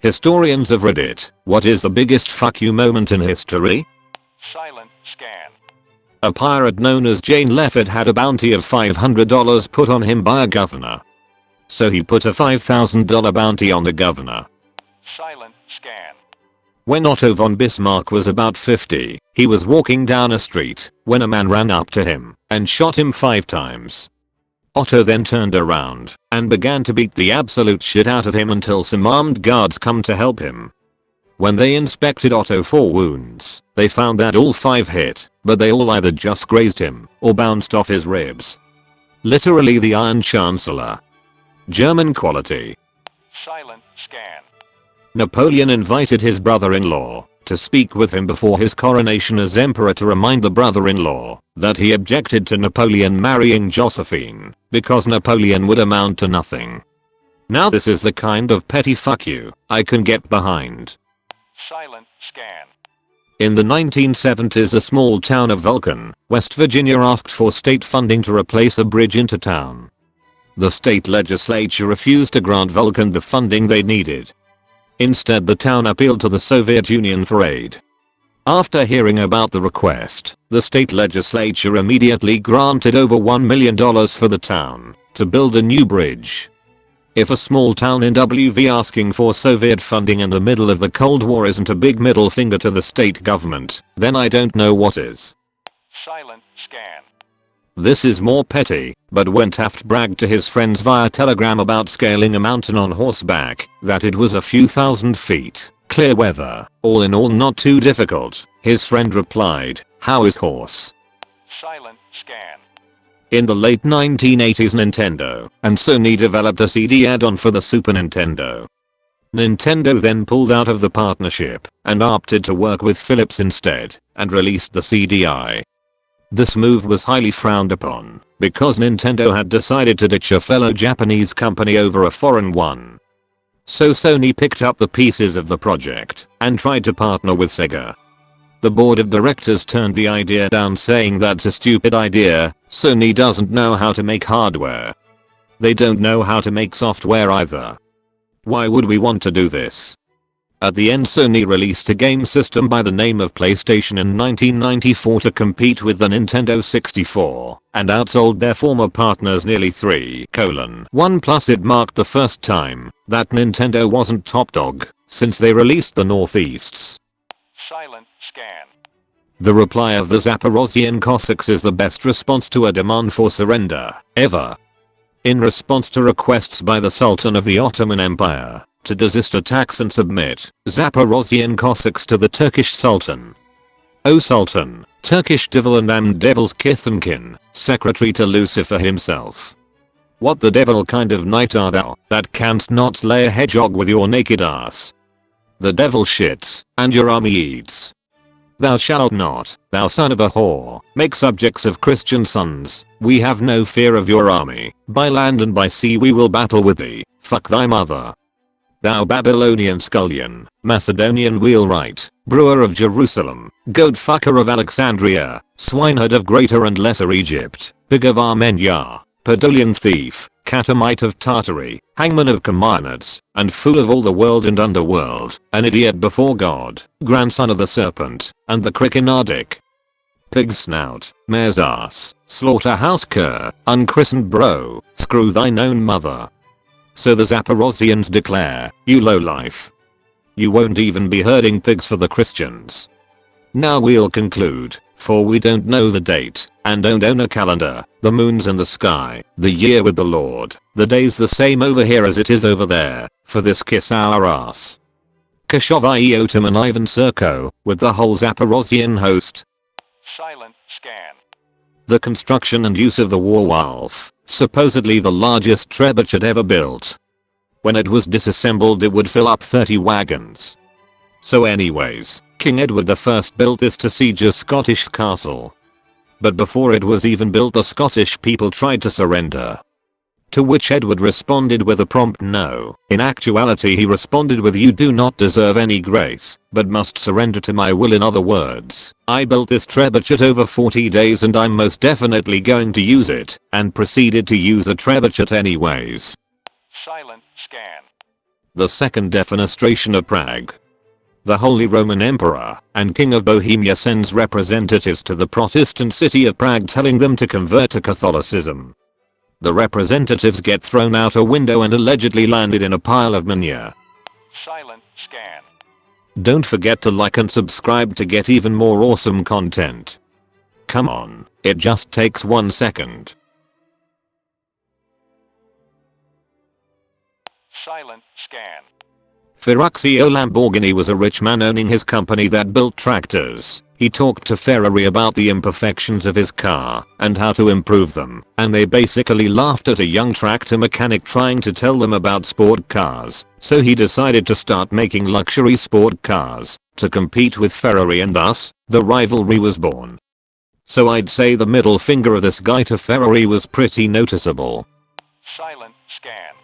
Historians of Reddit, what is the biggest fuck you moment in history? Silent scan. A pirate known as Jane Lefford had a bounty of $500 put on him by a governor. So he put a $5,000 bounty on the governor. Silent scan. When Otto von Bismarck was about 50, he was walking down a street when a man ran up to him and shot him 5 times. Otto then turned around and began to beat the absolute shit out of him until some armed guards come to help him. When they inspected Otto for wounds, they found that all 5 hit, but they all either just grazed him or bounced off his ribs. Literally the Iron Chancellor. German quality. Silent scan. Napoleon invited his brother-in-law to speak with him before his coronation as emperor to remind the brother-in-law that he objected to Napoleon marrying Josephine because Napoleon would amount to nothing. Now this is the kind of petty fuck you I can get behind. Silent scan. In the 1970s, a small town of Vulcan, West Virginia asked for state funding to replace a bridge into town. The state legislature refused to grant Vulcan the funding they needed. Instead, the town appealed to the Soviet Union for aid. After hearing about the request, the state legislature immediately granted over $1 million for the town to build a new bridge. If a small town in WV asking for Soviet funding in the middle of the Cold War isn't a big middle finger to the state government, then I don't know what is. Silent scan. This is more petty, but when Taft bragged to his friends via Telegram about scaling a mountain on horseback, that it was a few thousand feet, clear weather, all in all not too difficult, his friend replied, "How is horse?" Silent scan. In the late 1980s, Nintendo and Sony developed a CD add-on for the Super Nintendo. Nintendo then pulled out of the partnership and opted to work with Philips instead and released the CDI. This move was highly frowned upon because Nintendo had decided to ditch a fellow Japanese company over a foreign one. So Sony picked up the pieces of the project and tried to partner with Sega. The board of directors turned the idea down, saying that's a stupid idea. Sony doesn't know how to make hardware. They don't know how to make software either. Why would we want to do this? At the end, Sony released a game system by the name of PlayStation in 1994 to compete with the Nintendo 64 and outsold their former partners nearly 3:1. Plus it marked the first time that Nintendo wasn't top dog since they released the Northeasts. Silent scan. The reply of the Zaporozhian Cossacks is the best response to a demand for surrender ever. In response to requests by the Sultan of the Ottoman Empire to desist attacks and submit Zaporozhian Cossacks to the Turkish Sultan. O Sultan, Turkish devil and am devil's kith and kin, secretary to Lucifer himself. What the devil kind of knight art thou that canst not slay a hedgehog with your naked ass? The devil shits, and your army eats. Thou shalt not, thou son of a whore, make subjects of Christian sons. We have no fear of your army. By land and by sea we will battle with thee. Fuck thy mother. Thou Babylonian scullion, Macedonian wheelwright, brewer of Jerusalem, goat fucker of Alexandria, swineherd of Greater and Lesser Egypt, pig of Armenia, Podolian thief, catamite of Tartary, hangman of Commandants, and fool of all the world and underworld, an idiot before God, grandson of the serpent, and the Krikinardic. Pig snout, mare's ass, slaughterhouse cur, unchristened bro, screw thine own mother. So the Zaporozhians declare, you lowlife. You won't even be herding pigs for the Christians. Now we'll conclude, for we don't know the date, and don't own a calendar, the moon's in the sky, the year with the Lord, the day's the same over here as it is over there, for this kiss our ass. Kashovai Otam and Ivan Serko, with the whole Zaporozhian host. Silent scan. The construction and use of the Warwolf, supposedly the largest trebuchet ever built. When it was disassembled it would fill up 30 wagons. So anyways, King Edward I built this to siege a Scottish castle. But before it was even built, the Scottish people tried to surrender. To which Edward responded with a prompt no. In actuality he responded with, you do not deserve any grace, but must surrender to my will. In other words, I built this trebuchet over 40 days and I'm most definitely going to use it, and proceeded to use the trebuchet anyways. Silent scan. The second defenestration of Prague. The Holy Roman Emperor and King of Bohemia sends representatives to the Protestant city of Prague telling them to convert to Catholicism. The representatives get thrown out a window and allegedly landed in a pile of manure. Silent scan. Don't forget to like and subscribe to get even more awesome content. Come on, it just takes 1 second. Silent scan. Ferruccio Lamborghini was a rich man owning his company that built tractors. He talked to Ferrari about the imperfections of his car and how to improve them, and they basically laughed at a young tractor mechanic trying to tell them about sport cars, so he decided to start making luxury sport cars to compete with Ferrari, and thus, the rivalry was born. So I'd say the middle finger of this guy to Ferrari was pretty noticeable. Silent scan.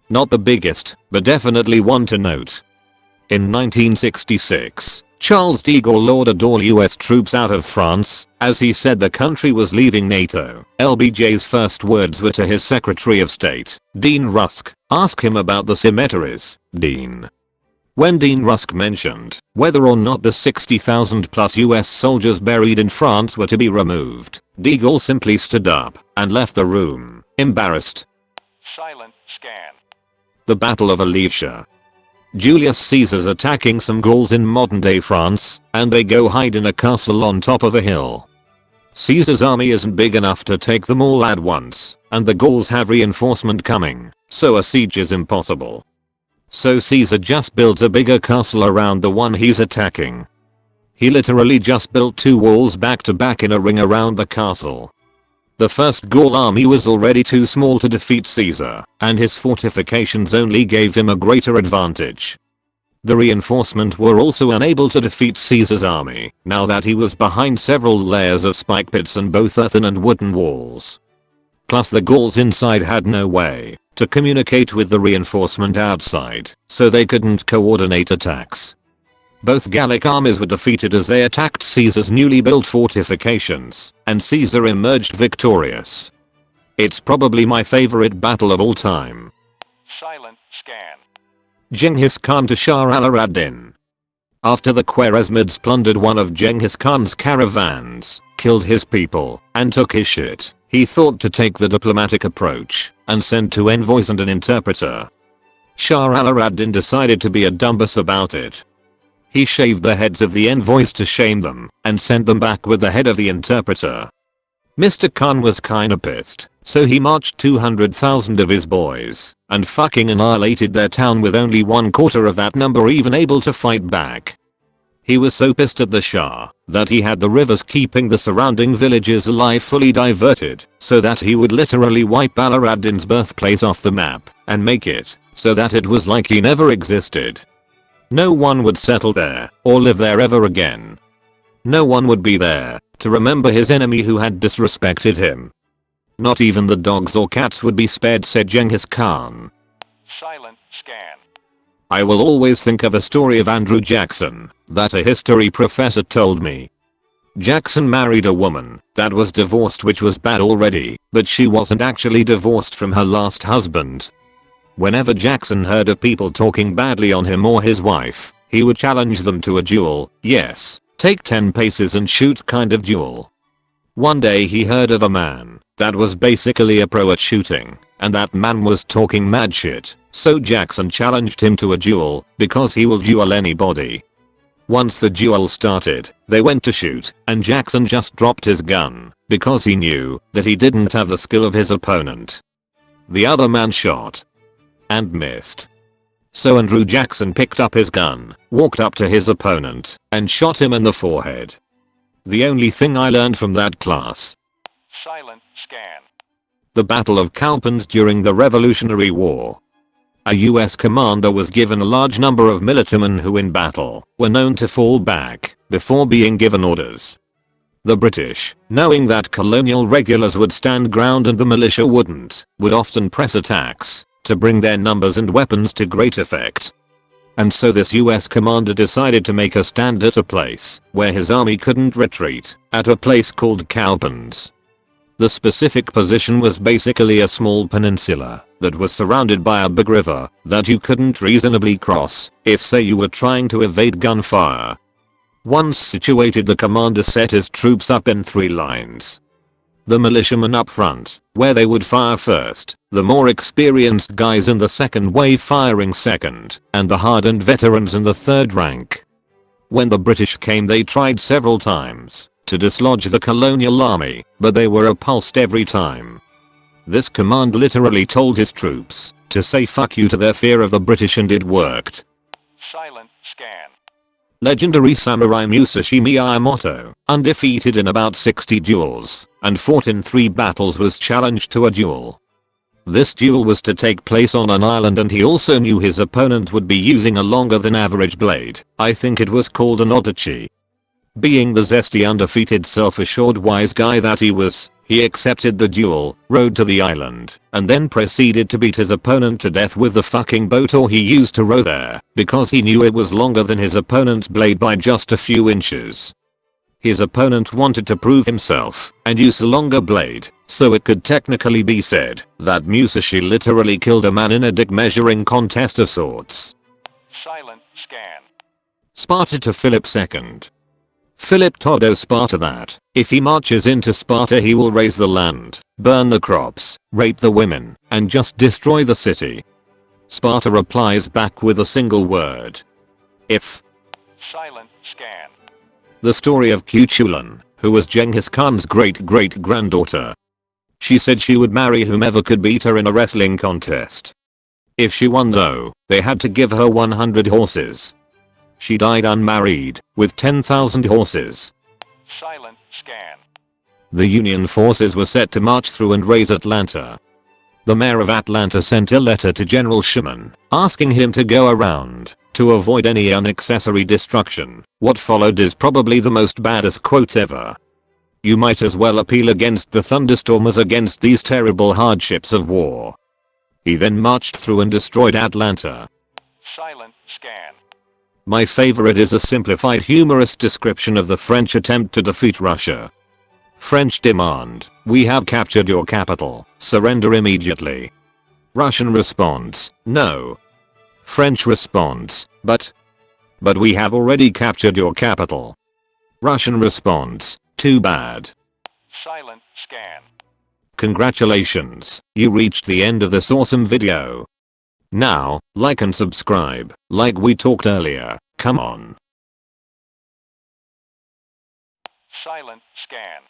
Not the biggest, but definitely one to note. In 1966, Charles de Gaulle ordered all US troops out of France, as he said the country was leaving NATO. LBJ's first words were to his Secretary of State, Dean Rusk, ask him about the cemeteries, Dean. When Dean Rusk mentioned whether or not the 60,000 plus US soldiers buried in France were to be removed, de Gaulle simply stood up and left the room, embarrassed. Silent scan. The Battle of Alesia. Julius Caesar's attacking some Gauls in modern day France, and they go hide in a castle on top of a hill. Caesar's army isn't big enough to take them all at once, and the Gauls have reinforcement coming, so a siege is impossible. So Caesar just builds a bigger castle around the one he's attacking. He literally just built 2 walls back to back in a ring around the castle. The first Gaul army was already too small to defeat Caesar, and his fortifications only gave him a greater advantage. The reinforcement were also unable to defeat Caesar's army, now that he was behind several layers of spike pits and both earthen and wooden walls. Plus the Gauls inside had no way to communicate with the reinforcement outside, so they couldn't coordinate attacks. Both Gallic armies were defeated as they attacked Caesar's newly built fortifications, and Caesar emerged victorious. It's probably my favorite battle of all time. Silent scan. Genghis Khan to Shah al-Din. After the Khwarezmids plundered one of Genghis Khan's caravans, killed his people, and took his shit, he thought to take the diplomatic approach and send 2 envoys and an interpreter. Shah al-Din decided to be a dumbass about it. He shaved the heads of the envoys to shame them and sent them back with the head of the interpreter. Mr. Khan was kinda pissed, so he marched 200,000 of his boys and fucking annihilated their town with only 1/4 of that number even able to fight back. He was so pissed at the Shah that he had the rivers keeping the surrounding villages alive fully diverted so that he would literally wipe al-Din's birthplace off the map and make it so that it was like he never existed. No one would settle there or live there ever again. No one would be there to remember his enemy who had disrespected him. Not even the dogs or cats would be spared, said Genghis Khan. Silent scan. I will always think of a story of Andrew Jackson that a history professor told me. Jackson married a woman that was divorced, which was bad already, but she wasn't actually divorced from her last husband. Whenever Jackson heard of people talking badly on him or his wife, he would challenge them to a duel. Yes, take 10 paces and shoot kind of duel. One day he heard of a man that was basically a pro at shooting, and that man was talking mad shit, so Jackson challenged him to a duel because he will duel anybody. Once the duel started, they went to shoot, and Jackson just dropped his gun because he knew that he didn't have the skill of his opponent. The other man shot and missed. So Andrew Jackson picked up his gun, walked up to his opponent, and shot him in the forehead. The only thing I learned from that class. Silent scan. The Battle of Cowpens during the Revolutionary War. A US commander was given a large number of militiamen who in battle were known to fall back before being given orders. The British, knowing that colonial regulars would stand ground and the militia wouldn't, would often press attacks to bring their numbers and weapons to great effect. And so this US commander decided to make a stand at a place where his army couldn't retreat, at a place called Cowpens. The specific position was basically a small peninsula that was surrounded by a big river that you couldn't reasonably cross if say you were trying to evade gunfire. Once situated, the commander set his troops up in 3 lines. The militiamen up front, where they would fire first, the more experienced guys in the second wave firing second, and the hardened veterans in the third rank. When the British came, they tried several times to dislodge the colonial army, but they were repulsed every time. This command literally told his troops to say fuck you to their fear of the British, and it worked. Silent scan. Legendary samurai Musashi Miyamoto, undefeated in about 60 duels, and fought in 3 battles, was challenged to a duel. This duel was to take place on an island, and he also knew his opponent would be using a longer than average blade. I think it was called an odachi. Being the zesty, undefeated, self-assured wise guy that he was, he accepted the duel, rode to the island, and then proceeded to beat his opponent to death with the fucking boat he used to row there, because he knew it was longer than his opponent's blade by just a few inches. His opponent wanted to prove himself and use a longer blade, so it could technically be said that Musashi literally killed a man in a dick measuring contest of sorts. Silent scan. Sparta to Philip II. Philip told Sparta that if he marches into Sparta, he will raze the land, burn the crops, rape the women, and just destroy the city. Sparta replies back with a single word: if. Silent scan. The story of Cuchulain, who was Genghis Khan's great-great-granddaughter. She said she would marry whomever could beat her in a wrestling contest. If she won though, they had to give her 100 horses. She died unmarried, with 10,000 horses. Silent scan. The Union forces were set to march through and raze Atlanta. The mayor of Atlanta sent a letter to General Sherman, asking him to go around to avoid any unnecessary destruction. What followed is probably the most baddest quote ever. You might as well appeal against the thunderstorm as against these terrible hardships of war. He then marched through and destroyed Atlanta. Silent scan. My favorite is a simplified humorous description of the French attempt to defeat Russia. French demand: we have captured your capital, surrender immediately. Russian response: no. French response: but we have already captured your capital. Russian response: too bad. Silent scan. Congratulations, you reached the end of this awesome video. Now, like and subscribe, like we talked earlier, come on. Silent scan.